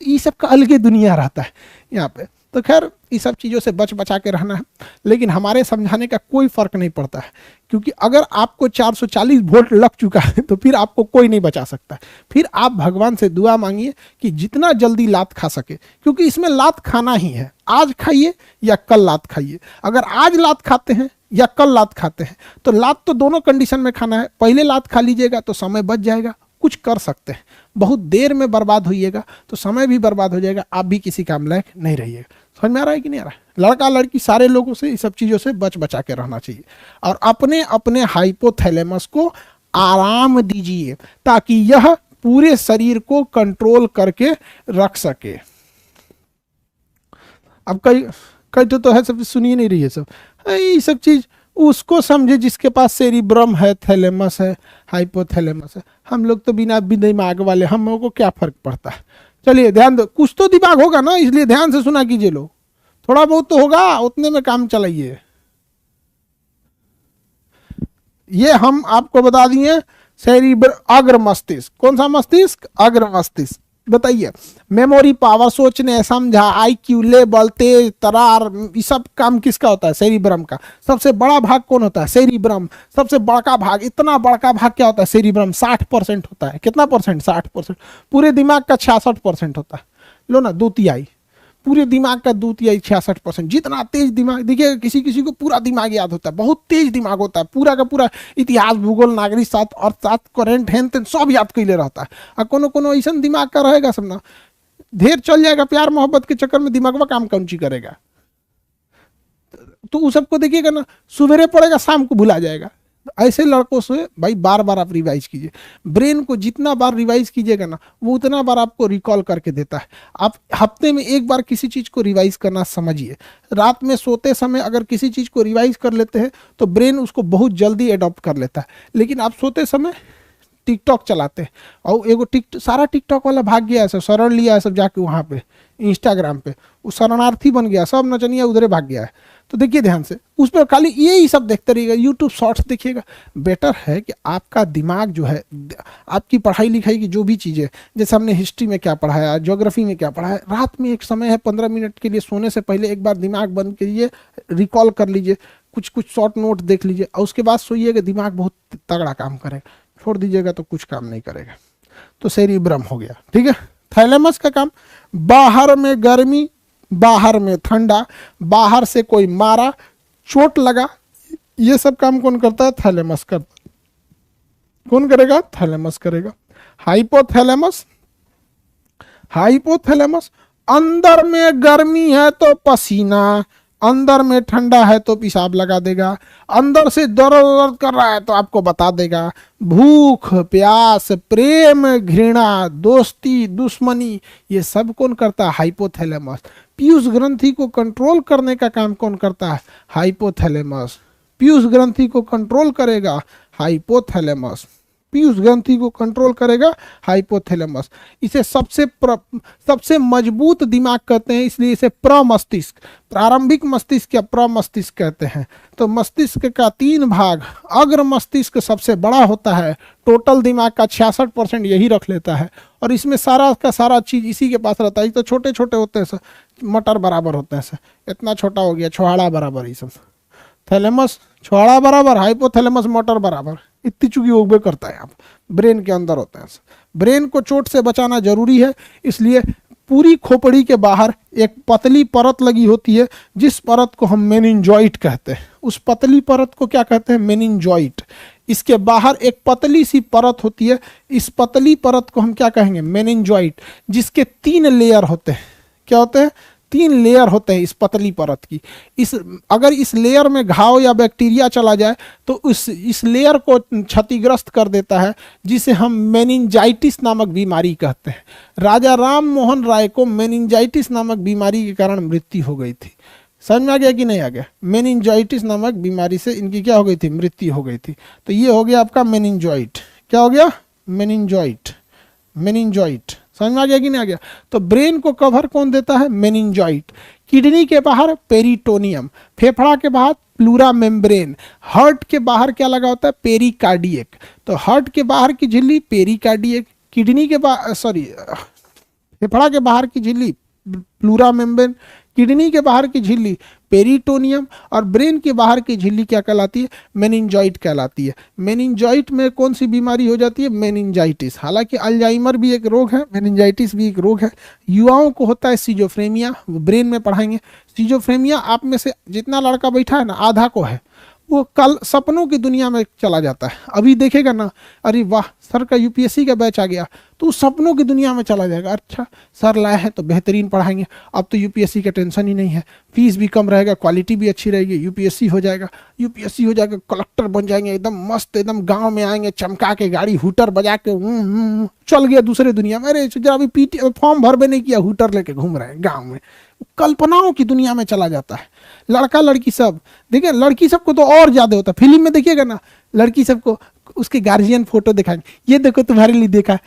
ये सब का अलग दुनिया रहता है यहाँ पे। तो खैर इस सब चीज़ों से बच बचा के रहना है। लेकिन हमारे समझाने का कोई फर्क नहीं पड़ता है, क्योंकि अगर आपको 440 वोल्ट लग चुका है तो फिर आपको कोई नहीं बचा सकता। फिर आप भगवान से दुआ मांगिए कि जितना जल्दी लात खा सके, क्योंकि इसमें लात खाना ही है। आज खाइए या कल लात खाइए। अगर आज लात खाते हैं या कल लात खाते हैं तो लात तो दोनों कंडीशन में खाना है। पहले लात खा लीजिएगा तो समय बच जाएगा, कुछ कर सकते हैं। बहुत देर में बर्बाद होइएगा तो समय भी बर्बाद हो जाएगा, आप भी किसी काम लायक नहीं रहिएगा। समझ में आ रहा है कि नहीं आ रहा है? लड़का लड़की सारे लोगों से इस सब चीज़ों से बच बचा के रहना चाहिए और अपने अपने हाइपोथैलेमस को आराम दीजिए ताकि यह पूरे शरीर को कंट्रोल करके रख सके। अब कई तो है सब सुनिए नहीं रही है सब, ये सब चीज़ उसको समझे जिसके पास सेरिब्रम है, थैलेमस है, हाइपोथैलेमस है। हम लोग तो बिना दिमाग वाले, हम लोगों को क्या फर्क पड़ता है। चलिए ध्यान दो, कुछ तो दिमाग होगा ना, इसलिए ध्यान से सुना कीजिए लोग। थोड़ा बहुत तो होगा, उतने में काम चलाइए। ये हम आपको बता दिए सेरिब्रम, अग्र मस्तिष्क। कौन सा मस्तिष्क? अग्र मस्तिष्क। बताइए, मेमोरी पावर, सोचने, समझा, आईक्यू लेवल, तेज तरार, ये सब काम किसका होता है? सेरिब्रम का। सबसे बड़ा भाग कौन होता है? सेरिब्रम। सबसे बड़का भाग, इतना बड़का भाग क्या होता है? सेरिब्रम। 60% होता है। कितना परसेंट? 60%। पूरे दिमाग का 66% होता है। लो ना, 2/3 पूरे दिमाग का 2/3, 66%। जितना तेज दिमाग, देखिए किसी किसी को पूरा दिमाग याद होता है, बहुत तेज दिमाग होता है, पूरा का पूरा इतिहास, भूगोल, नागरिक शास्त्र और साथ करेंट हेन तेन सब याद कैले रहता है। और कोनो कोनो ऐसा दिमाग का रहेगा सब ना, ढेर चल जाएगा प्यार मोहब्बत के चक्कर में, दिमाग काम कौन ची करेगा। तो उस सबको देखिएगा ना, सवेरे पड़ेगा शाम को भुला जाएगा। ऐसे लड़कों से भाई बार बार आप रिवाइज कीजिए। ब्रेन को जितना बार रिवाइज कीजिएगा ना, वो उतना बार आपको रिकॉल करके देता है। आप हफ्ते में एक बार किसी चीज़ को रिवाइज करना समझिए। रात में सोते समय अगर किसी चीज़ को रिवाइज कर लेते हैं तो ब्रेन उसको बहुत जल्दी अडॉप्ट कर लेता है। लेकिन आप सोते समय टिकटॉक चलाते हैं और एगो सारा टिकटॉक वाला भाग गया है, सब शरण लिया है, सब जाके वहाँ पे इंस्टाग्राम पे वो शरणार्थी बन गया, सब नचनिया उधरे भाग गया है। तो देखिए ध्यान से, उस पर खाली ये ही सब देखते रहिएगा, यूट्यूब शॉर्ट्स देखिएगा। बेटर है कि आपका दिमाग जो है, आपकी पढ़ाई लिखाई की जो भी चीज़ें, जैसे हमने हिस्ट्री में क्या पढ़ाया, ज्योग्राफी में क्या पढ़ाया, रात में एक समय है 15 मिनट के लिए सोने से पहले एक बार दिमाग बंद करिए, रिकॉल कर लीजिए, कुछ कुछ शॉर्ट नोट देख लीजिए और उसके बाद सोइएगा। दिमाग बहुत तगड़ा काम करेगा। छोड़ दीजिएगा तो कुछ काम नहीं करेगा। तो सेरिब्रम हो गया, ठीक है। थैलेमस का काम, बाहर में गर्मी, बाहर में ठंडा, बाहर से कोई मारा, चोट लगा, ये सब काम कौन करता है? थैलेमस करता। कौन करेगा? थैलेमस करेगा। हाइपोथैलेमस, हाइपोथैलेमस, अंदर में गर्मी है तो पसीना, अंदर में ठंडा है तो पेशाब लगा देगा, अंदर से दर्द कर रहा है तो आपको बता देगा। भूख, प्यास, प्रेम, घृणा, दोस्ती, दुश्मनी, ये सब कौन करता है? हाइपोथैलेमस। पीयूष ग्रंथि को कंट्रोल करने का काम कौन करता है? हाइपोथैलेमस। पीयूष ग्रंथि को कंट्रोल करेगा हाइपोथैलेमस। पीयूष ग्रंथि को कंट्रोल करेगा हाइपोथैलेमस। इसे सबसे मजबूत दिमाग कहते हैं, इसलिए इसे प्रमस्तिष्क, प्रारंभिक मस्तिष्क या प्रमस्तिष्क कहते हैं। तो मस्तिष्क का 3 भाग, अग्र मस्तिष्क सबसे बड़ा होता है, टोटल दिमाग का 66% यही रख लेता है और इसमें सारा का सारा चीज इसी के पास रहता है। तो छोटे छोटे होते हैं सर, मटर बराबर होते हैं सर, इतना छोटा हो गया, छोहाड़ा बराबर, ये सब थैलेमस छोहाड़ा बराबर, हाइपोथैलेमस मटर बराबर, इतनी चुकी होबे करता है। आप ब्रेन के अंदर होते हैं। ब्रेन को चोट से बचाना जरूरी है, इसलिए पूरी खोपड़ी के बाहर एक पतली परत लगी होती है, जिस परत को हम मेनिंजॉइट कहते हैं। उस पतली परत को क्या कहते हैं? मेनिंजॉइट। इसके बाहर एक पतली सी परत होती है, इस पतली परत को हम क्या कहेंगे? मेनिंजॉइट, जिसके 3 लेयर होते हैं। क्या होते हैं? 3 लेयर होते हैं इस पतली परत की। अगर इस लेयर में घाव या बैक्टीरिया चला जाए तो इस लेयर को क्षतिग्रस्त कर देता है, जिसे हम मेनिंजाइटिस नामक बीमारी कहते हैं। राजा राम मोहन राय को मेनिंजाइटिस नामक बीमारी के कारण मृत्यु हो गई थी। समझ में आ गया कि नहीं आ गया? मेनिंजाइटिस नामक बीमारी से इनकी क्या हो गई थी? मृत्यु हो गई थी। तो ये हो गया आपका मेनिंजॉइट। क्या हो गया? मेनिंजॉइट। मेनिंजॉइट समझ में आ गया कि नहीं आ गया? तो ब्रेन को कवर कौन देता है? मेनिंजॉइट। किडनी के बाहर पेरिटोनियम, फेफड़ा के बाहर प्लूरा मेम्ब्रेन, हार्ट के बाहर क्या लगा होता है? पेरिकार्डियक। तो हार्ट के बाहर की झिल्ली पेरिकार्डियक, किडनी के बाहर फेफड़ा के बाहर की झिल्ली प्लूरा मेम्ब्रेन, किडनी के बाहर की झिल्ली पेरिटोनियम और ब्रेन के बाहर की झिल्ली क्या कहलाती है? मेनिंजॉइट कहलाती है। मेनिंजॉइट में कौन सी बीमारी हो जाती है? मेनिंजाइटिस। हालांकि अल्जाइमर भी एक रोग है, मेनिंजाइटिस भी एक रोग है। युवाओं को होता है सिजोफ्रेनिया, वो ब्रेन में पढ़ाएंगे। सिजोफ्रेनिया आप में से जितना लड़का बैठा है ना, आधा को है। वो कल सपनों की दुनिया में चला जाता है। अभी देखेगा ना, अरे वाह सर का यूपीएससी का बैच आ गया, तो सपनों की दुनिया में चला जाएगा। अच्छा सर लाए हैं तो बेहतरीन पढ़ाएंगे, अब तो यूपीएससी का टेंशन ही नहीं है, फीस भी कम रहेगा, क्वालिटी भी अच्छी रहेगी, यूपीएससी हो जाएगा, कलेक्टर बन जाएंगे, एकदम मस्त, एकदम गांव में आएंगे चमका के, गाड़ी हूटर बजा के चल गया दूसरे दुनिया में। अरे जरा अभी पीटी फॉर्म भरबे नहीं किया, हूटर लेके घूम रहे हैं गाँव में। कल्पनाओं की दुनिया में चला जाता है। लड़का लड़की सब देखिए, लड़की सबको तो और ज्यादा होता है। फिल्म में देखिएगा ना, लड़की सबको उसके गार्जियन फोटो दिखाएंगे, ये देखो तुम्हारे लिए देखा है,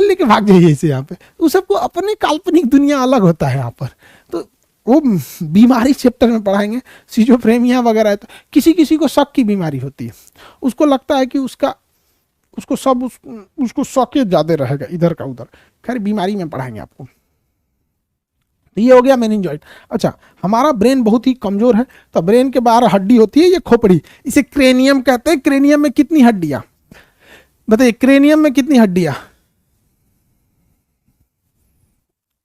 लेके भाग जाइए इसे। यहाँ पे उस सबको अपने काल्पनिक दुनिया अलग होता है यहाँ पर। तो वो बीमारी चैप्टर में पढ़ाएंगे, सिजोफ्रेनिया वगैरह है। तो किसी किसी को शक की बीमारी होती है, उसको लगता है कि उसको शक ज़्यादा रहेगा इधर का उधर, खैर बीमारी में पढ़ाएंगे आपको। ये हो गया मेनिंजॉइड। अच्छा, हमारा ब्रेन बहुत ही कमजोर है, तो ब्रेन के बाहर हड्डी होती है ये खोपड़ी, इसे क्रेनियम कहते हैं। क्रेनियम में कितनी हड्डियां बताइए, क्रेनियम में कितनी हड्डियां?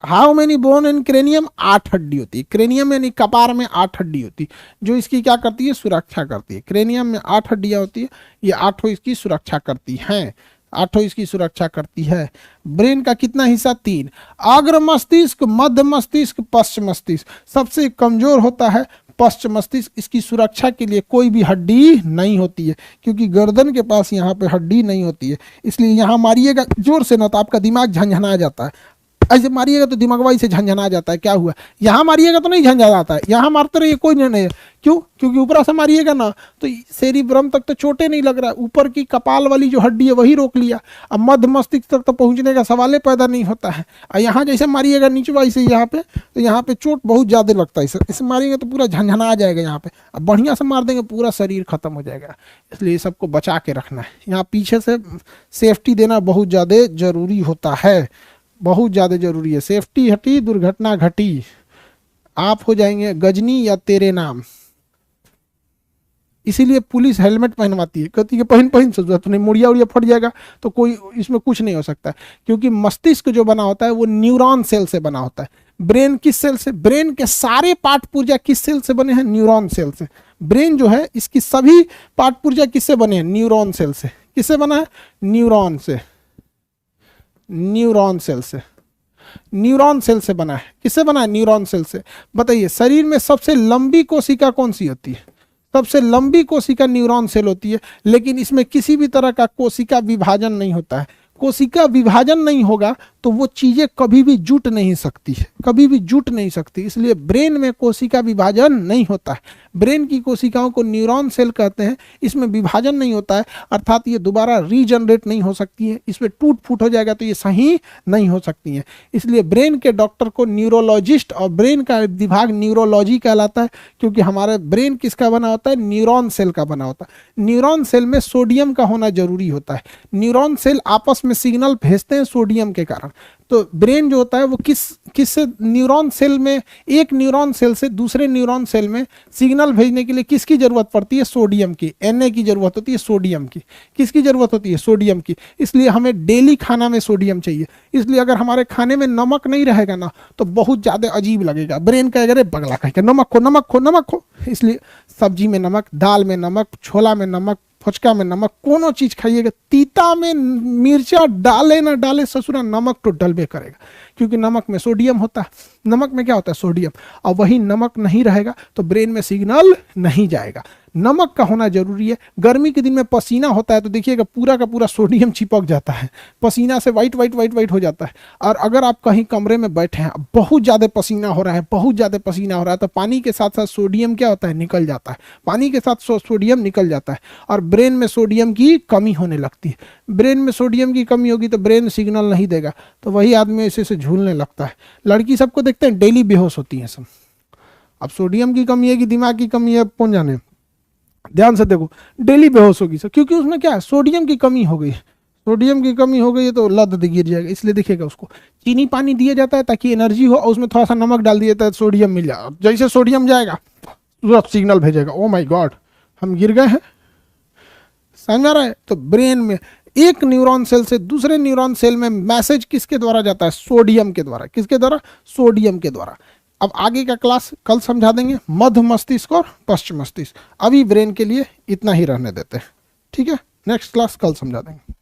How many bone in cranium? 8 हड्डी होती है। क्रेनियम यानी कपार में 8 हड्डी होती है, जो इसकी क्या करती है, सुरक्षा करती है। क्रेनियम में 8 हड्डियां होती है, ये 8 इसकी सुरक्षा करती हैं, 8 इसकी सुरक्षा करती है। ब्रेन का कितना हिस्सा? 3। अग्र मस्तिष्क, मध्य मस्तिष्क, पश्च मस्तिष्क। सबसे कमजोर होता है पश्च मस्तिष्क, इसकी सुरक्षा के लिए कोई भी हड्डी नहीं होती है, क्योंकि गर्दन के पास यहाँ पे हड्डी नहीं होती है, इसलिए यहाँ मारिएगा जोर से ना तो आपका दिमाग झंझना जाता है, ऐसे मारिएगा तो दिमाग से झंझना जाता है। क्या हुआ? यहाँ मारिएगा तो नहीं झंझनाता है, यहाँ मारते रहिए कोई नहीं है। क्यों? क्योंकि ऊपर से मारिएगा ना तो सेरिब्रम तक तो चोटें नहीं लग रहा है, ऊपर की कपाल वाली जो हड्डी है वही रोक लिया। अब मध्य मस्तिष्क तक तो पहुंचने का सवाल पैदा नहीं होता है, और यहाँ जैसे मारिएगा नीचे वाई से यहाँ पे, तो यहाँ पे चोट बहुत ज़्यादा लगता है। इसे मारिएगा तो पूरा झंझना आ जाएगा यहाँ पे, अब बढ़िया से मार देंगे पूरा शरीर खत्म हो जाएगा। इसलिए सबको बचा के रखना है, यहाँ पीछे से सेफ्टी देना बहुत ज़्यादा जरूरी होता है, बहुत ज़्यादा जरूरी है। सेफ्टी हटी दुर्घटना घटी, आप हो जाएंगे गजनी या तेरे नाम। इसीलिए पुलिस हेलमेट पहनवाती है, कहती है पहन से जरूरत नहीं, मुड़िया उड़िया फट जाएगा तो कोई इसमें कुछ नहीं हो सकता, क्योंकि मस्तिष्क जो बना होता है वो न्यूरॉन सेल से बना होता है। ब्रेन किस सेल से? ब्रेन के सारे पार्ट पुर्जा किस सेल से बने हैं? न्यूरॉन सेल से। ब्रेन जो है इसकी सभी पार्ट पुर्जा किससे बने हैं? न्यूरॉन सेल से। किससे बना है? न्यूरॉन से, न्यूरॉन सेल से, न्यूरॉन सेल से बना है। किससे बना है? न्यूरॉन सेल से। बताइए शरीर में सबसे लंबी कोशिका कौन सी होती है? सबसे लंबी कोशिका न्यूरॉन सेल होती है, लेकिन इसमें किसी भी तरह का कोशिका विभाजन नहीं होता है। कोशिका विभाजन नहीं होगा तो वो चीजें कभी भी जुट नहीं सकती है, कभी भी जुट नहीं सकती। इसलिए ब्रेन में कोशिका विभाजन नहीं होता है। ब्रेन की कोशिकाओं को न्यूरॉन सेल कहते हैं, इसमें विभाजन नहीं होता है, अर्थात ये दोबारा रीजनरेट नहीं हो सकती है, इसमें टूट फूट हो जाएगा तो ये सही नहीं हो सकती है। इसलिए ब्रेन के डॉक्टर को न्यूरोलॉजिस्ट, और ब्रेन का विभाग न्यूरोलॉजी कहलाता है, क्योंकि हमारे ब्रेन किसका बना होता है? न्यूरॉन सेल का बना होता है। न्यूरॉन सेल में सोडियम का होना जरूरी होता है। न्यूरॉन सेल आपस में सिग्नल भेजते हैं सोडियम के कारण। तो ब्रेन जो होता है वो किससे? न्यूरॉन सेल में, एक न्यूरॉन सेल से दूसरे न्यूरॉन सेल में सिग्नल भेजने के लिए किसकी जरूरत पड़ती है? सोडियम की, Na की जरूरत होती है, सोडियम की। किसकी जरूरत होती है? सोडियम की। इसलिए हमें डेली खाना में सोडियम चाहिए। इसलिए अगर हमारे खाने में नमक नहीं रहेगा ना तो बहुत ज़्यादा अजीब लगेगा, ब्रेन कहेगा अरे पगला कहेगा नमक खो नमक खो नमक खो। इसलिए सब्जी में नमक, दाल में नमक, छोला में नमक, फुचका में नमक, कोनो चीज खाइएगा, तीता में मिर्चा डाले ना डाले ससुरा नमक तो डलबे करेगा, क्योंकि नमक में सोडियम होता है। नमक में क्या होता है? सोडियम। और वही नमक नहीं रहेगा तो ब्रेन में सिग्नल नहीं जाएगा। नमक का होना जरूरी है। गर्मी के दिन में पसीना होता है तो देखिएगा पूरा का पूरा सोडियम चिपक जाता है, पसीना से वाइट वाइट वाइट वाइट हो जाता है। और अगर आप कहीं कमरे में बैठे हैं, बहुत ज़्यादा पसीना हो रहा है, बहुत ज़्यादा पसीना हो रहा है, तो पानी के साथ साथ सोडियम क्या होता है? निकल जाता है। पानी के साथ सोडियम निकल जाता है और ब्रेन में सोडियम की कमी होने लगती है। ब्रेन में सोडियम की कमी होगी तो ब्रेन सिग्नल नहीं देगा, तो वही आदमी ऐसे से झूलने लगता है। लड़की सबको देखते हैं डेली बेहोश होती हैं सब। अब सोडियम की कमी है कि दिमाग की कमी है कौन जाने, ध्यान से देखो, डेली बेहोश होगी सर, क्योंकि उसमें क्या है? सोडियम की कमी हो गई। सोडियम की कमी हो गई है तो लत गिर जाएगा। इसलिए देखिएगा उसको चीनी पानी दिया जाता है ताकि एनर्जी हो, और उसमें थोड़ा सा नमक डाल दिया जाता है, सोडियम मिल जाए। जैसे सोडियम जाएगा तुरंत सिग्नल भेजेगा, ओ माय गॉड हम गिर गए हैं। समझ रहा है? तो ब्रेन में एक न्यूरॉन सेल से दूसरे न्यूरॉन सेल में मैसेज किसके द्वारा जाता है? सोडियम के द्वारा। किसके द्वारा? सोडियम के द्वारा। अब आगे का क्लास कल समझा देंगे, मध्य मस्तिष्क और पश्च मस्तिष्क। अभी ब्रेन के लिए इतना ही रहने देते हैं, ठीक है? नेक्स्ट क्लास कल समझा देंगे।